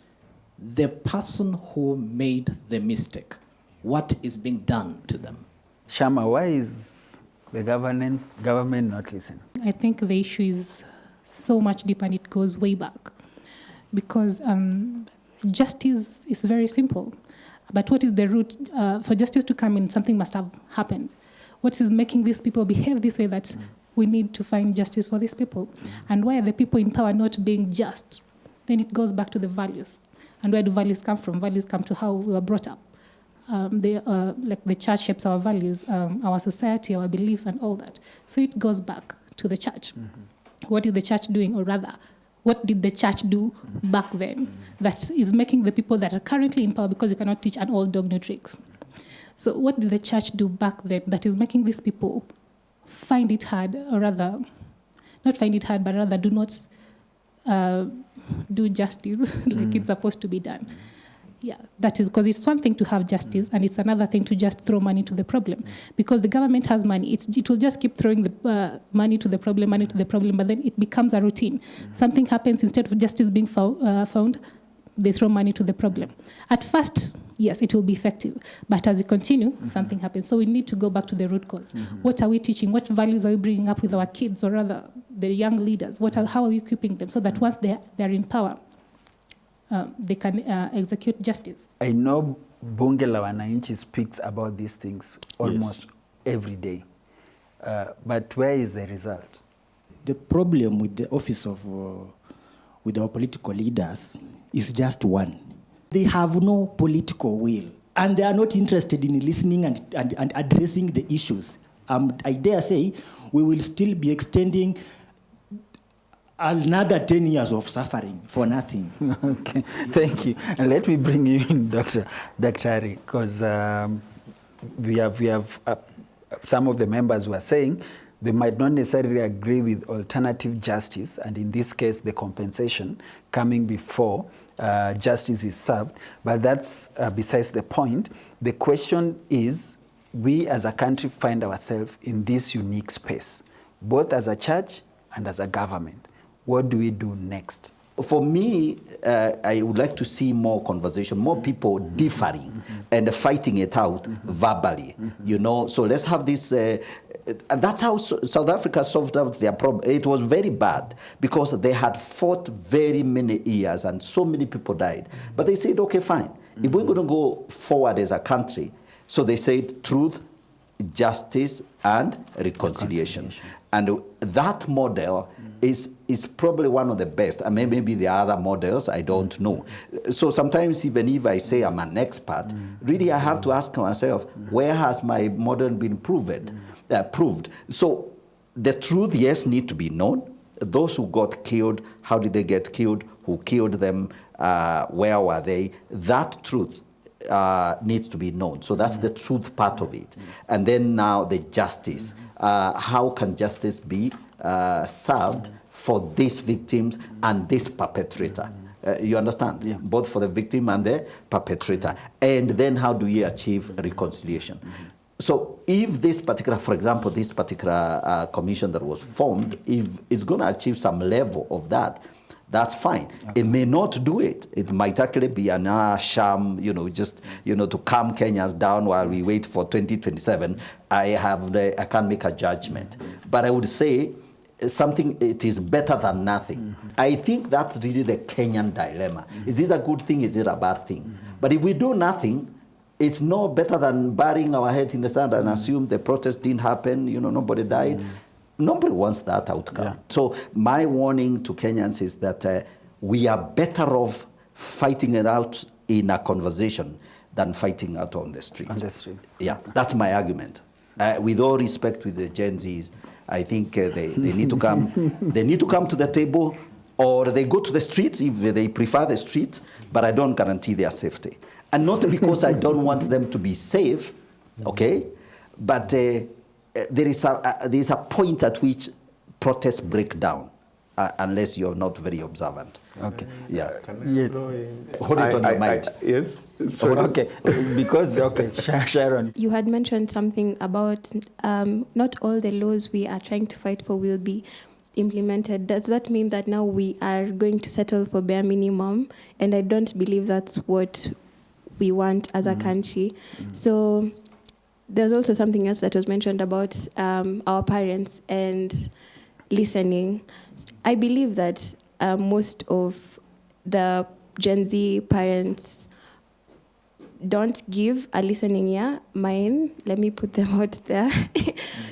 the person who made the mistake, what is being done to them? Shama, why is the government not listening? I think the issue is so much deeper and it goes way back. Because justice is very simple. But what is the root? For justice to come in, something must have happened. What is making these people behave this way that we need to find justice for these people? And why are the people in power not being just? Then it goes back to the values. And where do values come from? Values come to how we were brought up. Like the church shapes our values, our society, our beliefs, and all that. So it goes back to the church. What is the church doing, or rather, what did the church do back then that is making the people that are currently in power, because you cannot teach an old dog new tricks. So what did the church do back then that is making these people find it hard, or rather, not find it hard, but rather do not do justice like it's supposed to be done? Yeah, that is because it's one thing to have justice, and it's another thing to just throw money to the problem. Because the government has money, it will just keep throwing the money to the problem, but then it becomes a routine. Something happens, instead of justice being found, they throw money to the problem. At first, yes, it will be effective, but as you continue, something happens. So we need to go back to the root cause. What are we teaching? What values are we bringing up with our kids, or rather, the young leaders? How are we equipping them so that once they're in power, they can execute justice. I know Bunge la Wananchi speaks about these things almost every day. But where is the result? The problem with the office of with our political leaders is just one. They have no political will, and they are not interested in listening and addressing the issues. I dare say we will still be extending another 10 years of suffering for nothing. Okay, thank you. And let me bring you in, Dr. Ari, because we have some of the members who are saying they might not necessarily agree with alternative justice, and in this case, the compensation coming before justice is served. But that's besides the point. The question is, we as a country find ourselves in this unique space, both as a church and as a government. What do we do next? For me, I would like to see more conversation, more people differing and fighting it out verbally, you know. So let's have this, and that's how South Africa solved out their problem. It was very bad because they had fought very many years and so many people died. But they said, okay, fine. If we're going to go forward as a country, so they said truth, justice, and reconciliation. And that model is probably one of the best. I mean, maybe there are other models, I don't know. So sometimes even if I say I'm an expert, really I have to ask myself, where has my model been proved? So the truth, yes, need to be known. Those who got killed, how did they get killed? Who killed them? Where were they? That truth needs to be known. So that's the truth part of it. And then now the justice. How can justice be served for these victims and this perpetrator? You understand? Yeah. Both for the victim and the perpetrator. And then how do we achieve reconciliation? So if this particular, for example, this particular commission that was formed, if it's going to achieve some level of that, that's fine. Okay. It may not do it. It might actually be an sham, just, to calm Kenyans down while we wait for 2027. I can't make a judgment. But I would say it is better than nothing. I think that's really the Kenyan dilemma. Is this a good thing? Is it a bad thing? But if we do nothing, it's no better than burying our heads in the sand and assume the protest didn't happen, nobody died. Nobody wants that outcome. Yeah. So my warning to Kenyans is that we are better off fighting it out in a conversation than fighting out on the street. On the street. Yeah, that's my argument. With all respect with the Gen Zs, I think they need to come. They need to come to the table, or they go to the streets if they prefer the streets. But I don't guarantee their safety, and not because I don't want them to be safe, okay? But there is a point at which protests break down, unless you're not very observant. Okay. Yeah. Yes. Hold it on your mind. Yes. Sorry. Okay. Because Sharon. You had mentioned something about not all the laws we are trying to fight for will be implemented. Does that mean that now we are going to settle for bare minimum? And I don't believe that's what we want as a country. So there's also something else that was mentioned about our parents and listening. I believe that most of the Gen Z parents don't give a listening ear. Mine, let me put them out there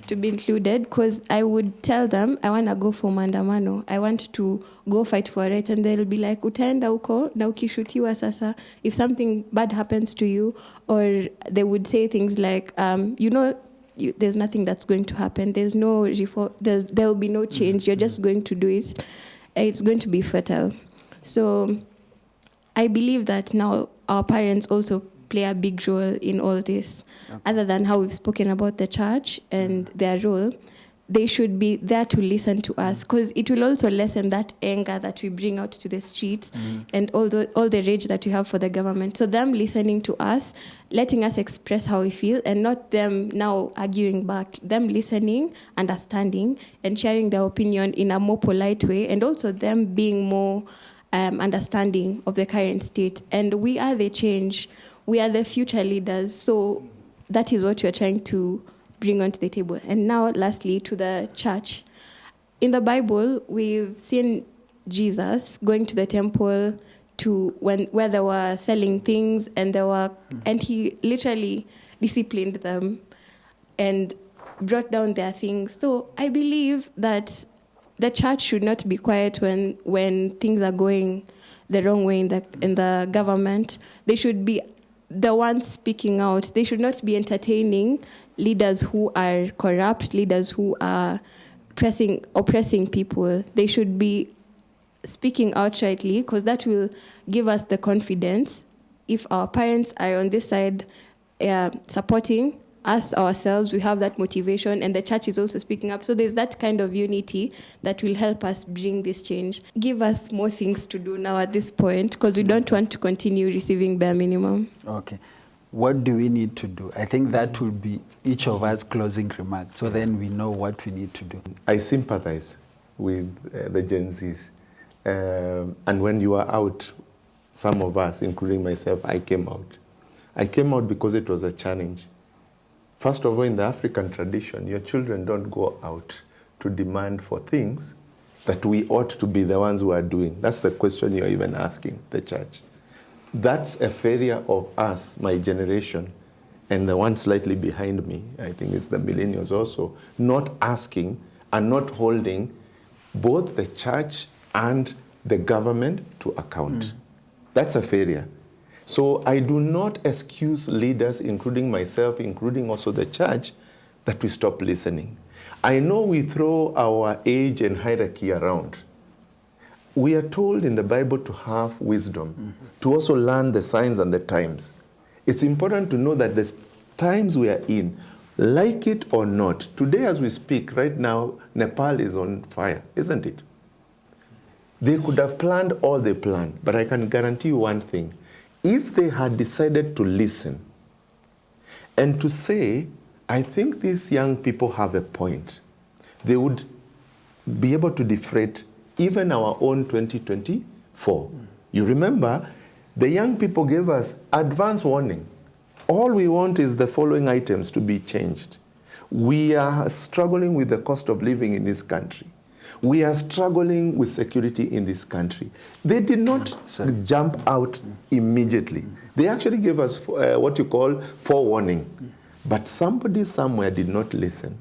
to be included, because I would tell them I want to go for maandamano. I want to go fight for it, and they'll be like, utaenda huko na ukishutiwa sasa, if something bad happens to you, or they would say things like, there's nothing that's going to happen. There's no reform. There will be no change. You're just going to do it. It's going to be futile. So I believe that now our parents also play a big role in all this. Okay. Other than how we've spoken about the church and their role, they should be there to listen to us, because it will also lessen that anger that we bring out to the streets and all the rage that we have for the government. So them listening to us, letting us express how we feel, and not them now arguing back. Them listening, understanding, and sharing their opinion in a more polite way, and also them being more understanding of the current state. And we are the change. We are the future leaders. So that is what we're trying to bring onto the table. And now, lastly, to the church. In the Bible, we've seen Jesus going to the temple to where they were selling things, and and he literally disciplined them and brought down their things. So I believe that the church should not be quiet when things are going the wrong way in the government. They should be the ones speaking out. They should not be entertaining leaders who are corrupt, leaders who are oppressing people. They should be speaking outrightly, because that will give us the confidence. If our parents are on this side supporting us ourselves, we have that motivation, and the church is also speaking up. So there's that kind of unity that will help us bring this change. Give us more things to do now at this point, because we don't want to continue receiving bare minimum. Okay. What do we need to do? I think that will be each of us closing remarks, so then we know what we need to do. I sympathize with the Gen Zs. And when you are out, some of us, including myself, I came out. I came out because it was a challenge. First of all, in the African tradition, your children don't go out to demand for things that we ought to be the ones who are doing. That's the question you're even asking the church. That's a failure of us, my generation, and the one slightly behind me, I think it's the millennials also, not asking and not holding both the church and the government to account. That's a failure. So I do not excuse leaders, including myself, including also the church, that we stop listening. I know we throw our age and hierarchy around. We are told in the Bible to have wisdom, to also learn the signs and the times. It's important to know that the times we are in, like it or not, today as we speak, right now, Nepal is on fire, isn't it? They could have planned all they planned, but I can guarantee you one thing. If they had decided to listen and to say, I think these young people have a point, they would be able to deflate even our own 2024. You remember, the young people gave us advance warning. All we want is the following items to be changed. We are struggling with the cost of living in this country. We are struggling with security in this country. They did not jump out immediately. They actually gave us what you call forewarning. But somebody somewhere did not listen.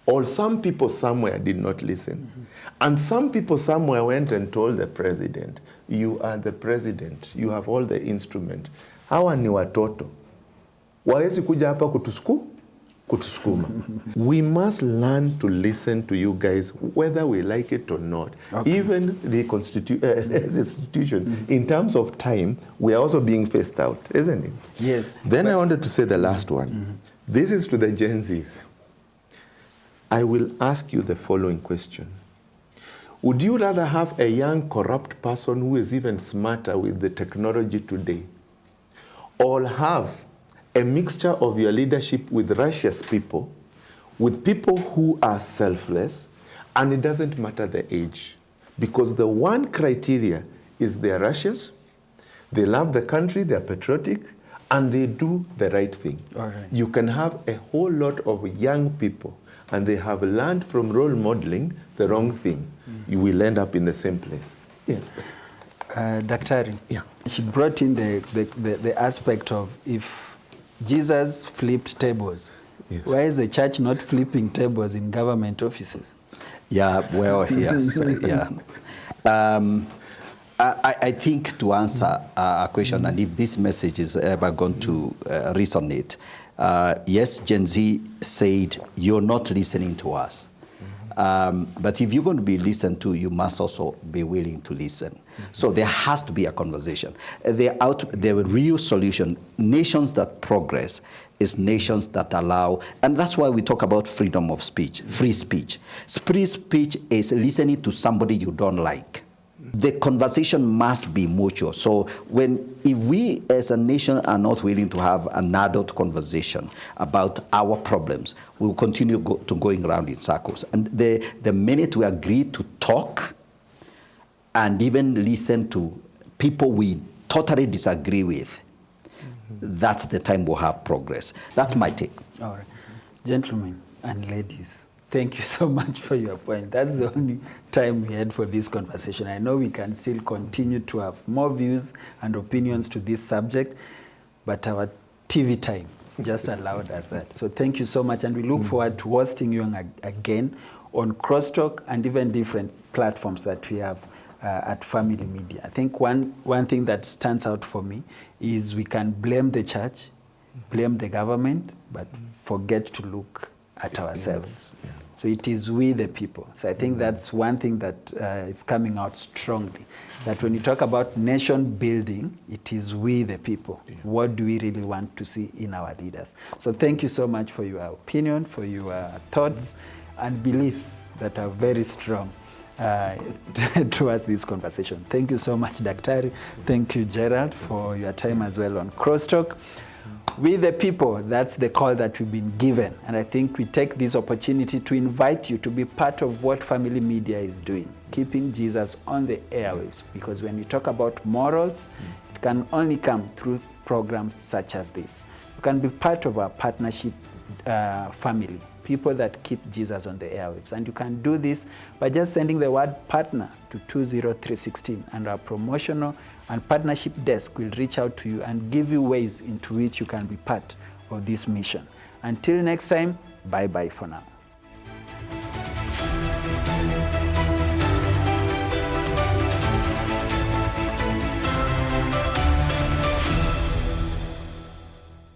Or some people somewhere did not listen. And some people somewhere went and told the president, you are the president. You have all the instrument. Hawa ni watoto. Waezi kuja hapa kutusukuma. We must learn to listen to you guys, whether we like it or not. Okay. Even the Constitution, in terms of time, we are also being phased out, isn't it? Yes. Then I wanted to say the last one. This is to the Gen Zs. I will ask you the following question. Would you rather have a young, corrupt person who is even smarter with the technology today, or have a mixture of your leadership with righteous people, with people who are selfless, and it doesn't matter the age? Because the one criteria is they are righteous, they love the country, they are patriotic, and they do the right thing. All right. You can have a whole lot of young people, and they have learned from role modeling the wrong thing. You will end up in the same place. Yes. Daktari, yeah. She brought in the aspect of if Jesus flipped tables, yes, why is the church not flipping tables in government offices? Yeah, well, yes, yeah. I think to answer a question, and if this message is ever going to resonate, yes, Gen Z said, you're not listening to us. But if you're going to be listened to, you must also be willing to listen. So there has to be a conversation. The real solution, nations that progress, is nations that allow, and that's why we talk about freedom of speech, free speech. Free speech is listening to somebody you don't like. The conversation must be mutual. So if we as a nation are not willing to have an adult conversation about our problems, we will continue going around in circles. And the minute we agree to talk and even listen to people we totally disagree with, that's the time we'll have progress. That's my take. All right. Gentlemen and ladies, Thank you so much for your point. That's the only time we had for this conversation. I know we can still continue to have more views and opinions to this subject, but our TV time just allowed us that. So thank you so much, and we look forward to hosting you again on Crosstalk and even different platforms that we have at Family Media. I think one thing that stands out for me is we can blame the church, blame the government, but forget to look at ourselves. Yeah. So it is we the people. So I think that's one thing that is coming out strongly. That when you talk about nation building, it is we the people. Yeah. What do we really want to see in our leaders? So thank you so much for your opinion, for your thoughts and beliefs that are very strong towards this conversation. Thank you so much, Daktari. Thank you, Gerald, for your time as well on Crosstalk. We the people, that's the call that we've been given. And I think we take this opportunity to invite you to be part of what Family Media is doing, keeping Jesus on the airwaves. Because when you talk about morals, it can only come through programs such as this. You can be part of our partnership family, people that keep Jesus on the airwaves. And you can do this by just sending the word partner to 20316, and our promotional and partnership desk will reach out to you and give you ways into which you can be part of this mission. Until next time, bye-bye for now.